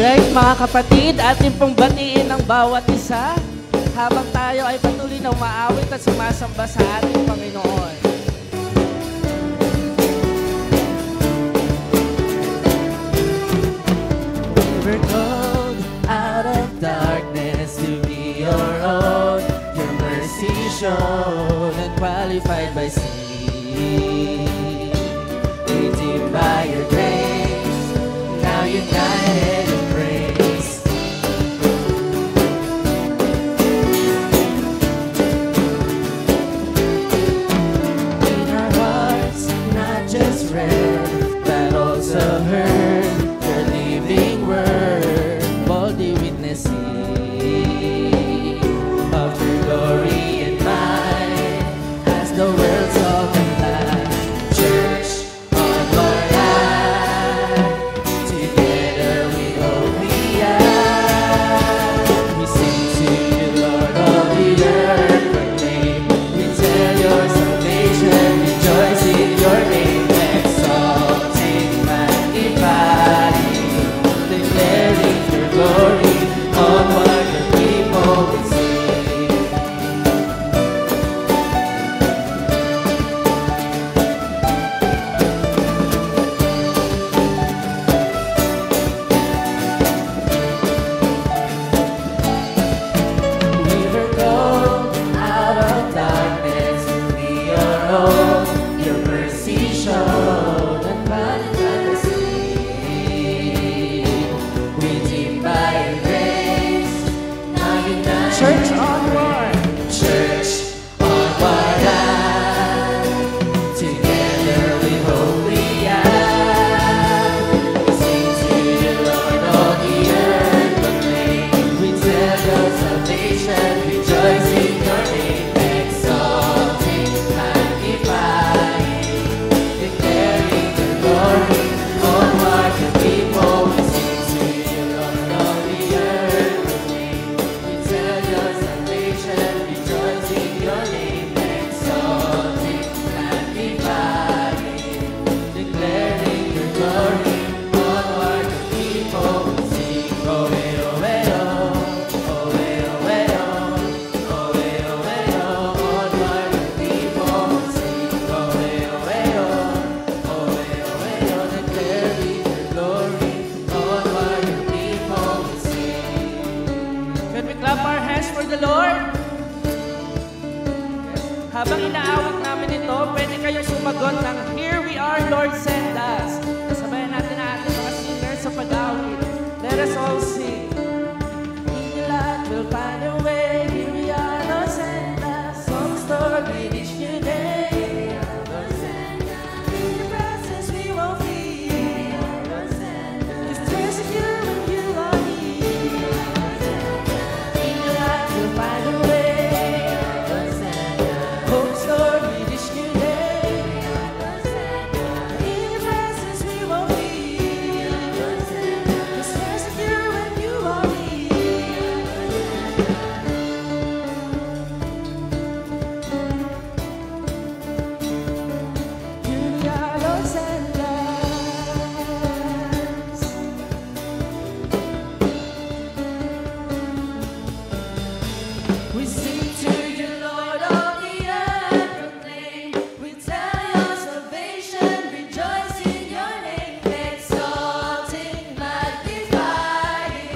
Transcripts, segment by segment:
Alright mga kapatid, atin pong batiin ang bawat isa habang tayo ay patuloy na umaawit at sumasamba sa ating Panginoon. We were called out of darkness to be your own. Your mercy shown and qualified by sin. Redeemed by your grace, now united in praise. In our hearts, not just read, but also heard your living word, boldly witnessing of your glory and might as the world saw them light. Church, onward high, together we only are. We sing to you, Lord, all the earth proclaim. We tell your salvation, rejoice in your name, exalting, magnifying, declaring your glory, onward your people we sing. We were called out of darkness to be your own. Your mercy showed and qualified the sin. Redeemed by your grace, now united. Church onward. Church onward high. Together we holy are. We sing to you, Lord, all the earth proclaim. We tell your salvation, rejoice in your name, exalting, magnifying, declaring your glory, onward your people. We sing to you, Lord, all the earth proclaim. We tell your salvation, rejoice in your name, exalting, magnifying, declaring your glory, onward your people. We sing, oh, eh, oh, eh, oh, oh, eh, oh, eh, oh, oh, eh, oh, eh, oh, onward your people. We sing, oh, eh, oh, eh, oh, oh, eh, oh, eh, oh, declaring your glory, onward your people. We sing. Can we clap our hands for the Lord? Habang inaawit namin ito, pwede kayong sumagot ng Here we are, Lord, send us. Sabayan natin ang ating mga singers sa pag-awit. Let us all sing. In your light we'll find a way. Here we are, Lord, send us. Some story each new day. Lord, send us. In your presence we won't flee. Lord, send us. 'Cause we're secure when you are here. Lord, send us. In your light we'll find a way. Lord, send us. Hope story each new day. Lord, send us. In your presence we won't flee. Lord, send us. 'Cause we're secure when you are here. Here we are, Lord, send us. We sing to you, Lord, all the earth proclaim. We tell your salvation, rejoice in your name, exalting, magnifying,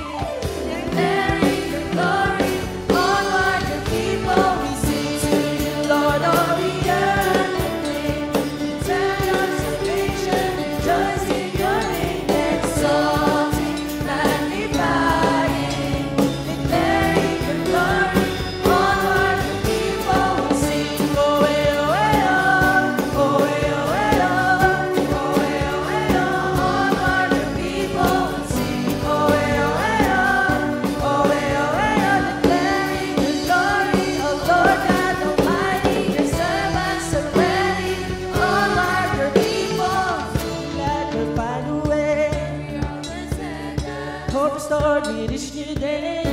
declaring your glory, onward your people. We sing to you, Lord, all the earth proclaim. We tell your salvation, rejoice in your name, exalting, magnifying, declaring your glory, onward your people. We sing, oh, eh, oh, eh, oh, oh, eh, oh, eh, oh, oh, eh, oh, eh, oh, onward your people. We sing, oh, eh, oh, eh, oh, oh, eh, oh, eh, oh, declaring your glory, oh Lord God Almighty, your servants are ready, onward your people. Glad we'll find a way. Hope restored with each new day. In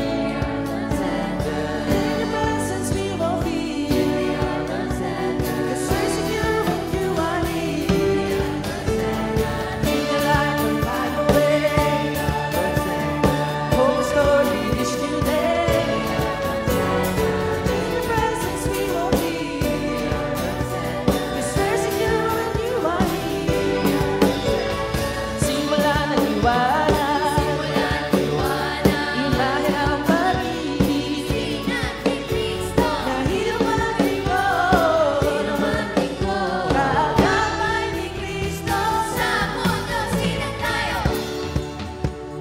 your presence we won't fear. 'Cause we're secure when you are near. In your light we'll find a way.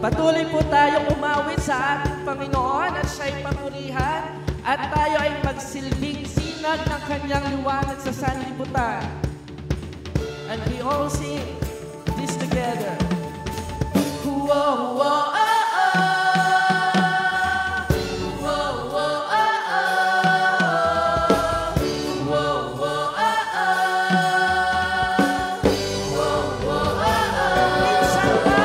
Patuloy po tayong umawit sa ating Panginoon at siya'y papurihan at tayo ay magsilbing sinag ng kanyang liwanag sa sanlibutan. And we all sing this together. Whoa, whoa, oh, oh. Whoa, whoa, oh, oh. Whoa, whoa, oh, oh. Whoa, whoa, oh, oh. Minsan pa.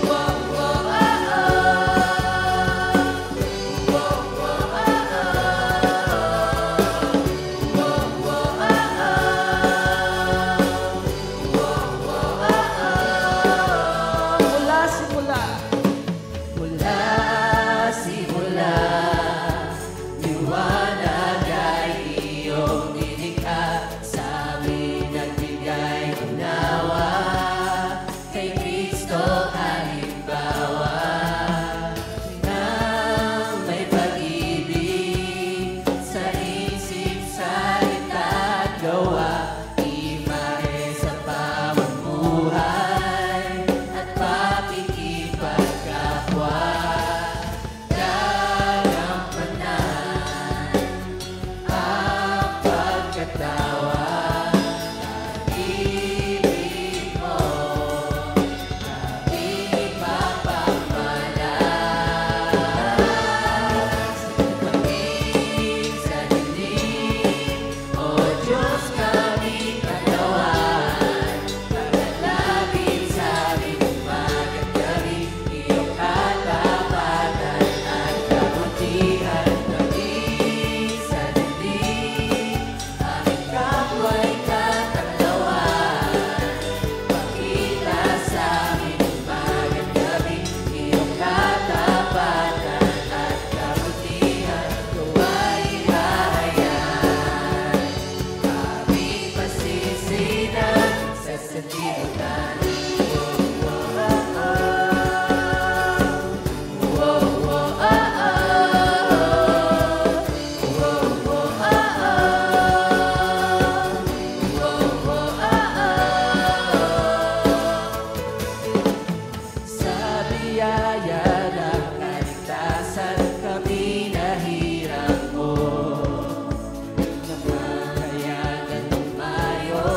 Whoa, whoa, oh, oh. Whoa, whoa, oh, oh. Whoa, whoa, oh, oh. Mula simula, liwanag ay iyong nilikha, sa amin nagbigay unawa, kay Kristo halimbawa, nang may pag-ibig sa isip, salita at gawa, imahe sa pamumuhay at pakikipagkapwa. Gagampanan ang pagkatawa, pag-ibig mo, ipapamalas. Maging sa dilim, O Diyos kami katawan, paglalapit sa aming umaga at gabi, iyong katapatan at kabutihan. Maging sa dilim, aming kapwa'y katalawan, pakita sa aming umaga at gabi, iyong katapatan at kabutihan. Gawain hahayaan, aming pasisinan sa sanlibutan. Whoa, whoa, oh, oh. Whoa, whoa, oh, oh. Whoa, whoa, oh, oh. Sa biyaya ng kaligtasan kami nahirap mo, namamahayagan ng mayo,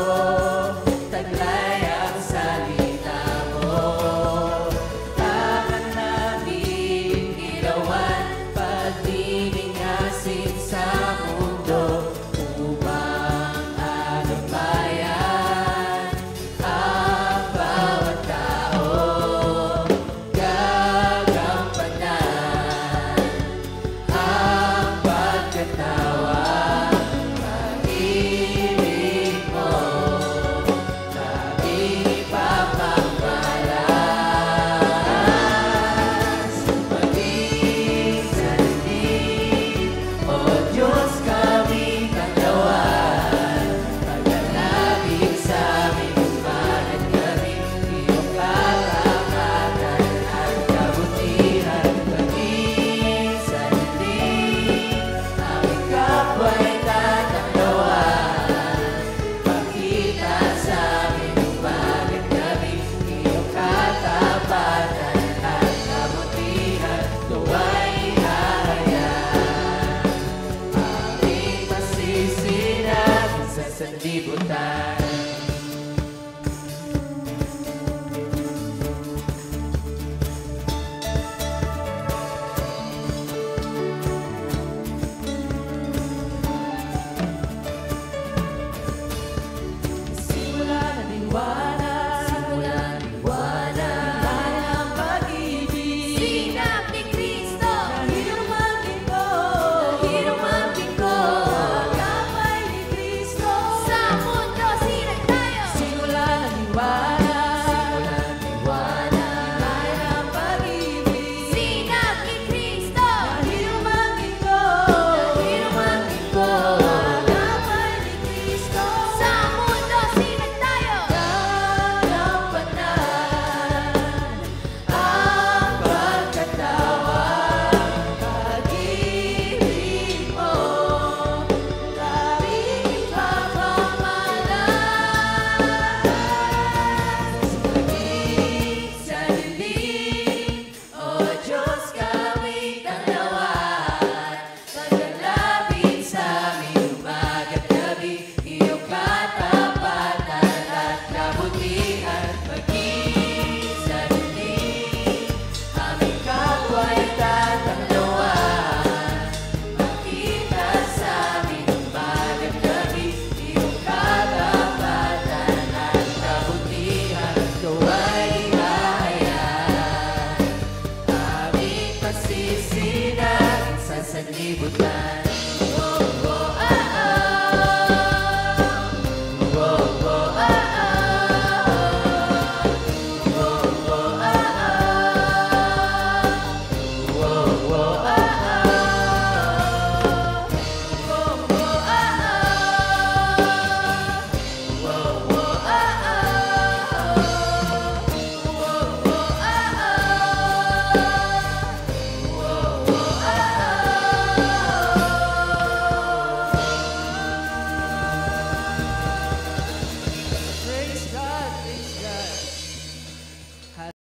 taglay ang salita mo. Takang namin ilawan, pagdiling asin sa mundo, upang anubayan ang bawat tao. Gagampanan ang pagkatawa, pag-ibig mo, laging ipapamalas. Maging sa dilim, O Diyos kami katawan, paglalapit sa aming umaga at gabi, iyong katapatan at kabutihan. Maging sa dilim, aming kapwa'y tatanglawan, pakita sa aming umaga at gabi, iyong katapatan at kabutihan. Gawain hahayaan, aming pasisinan sa sanlibutan.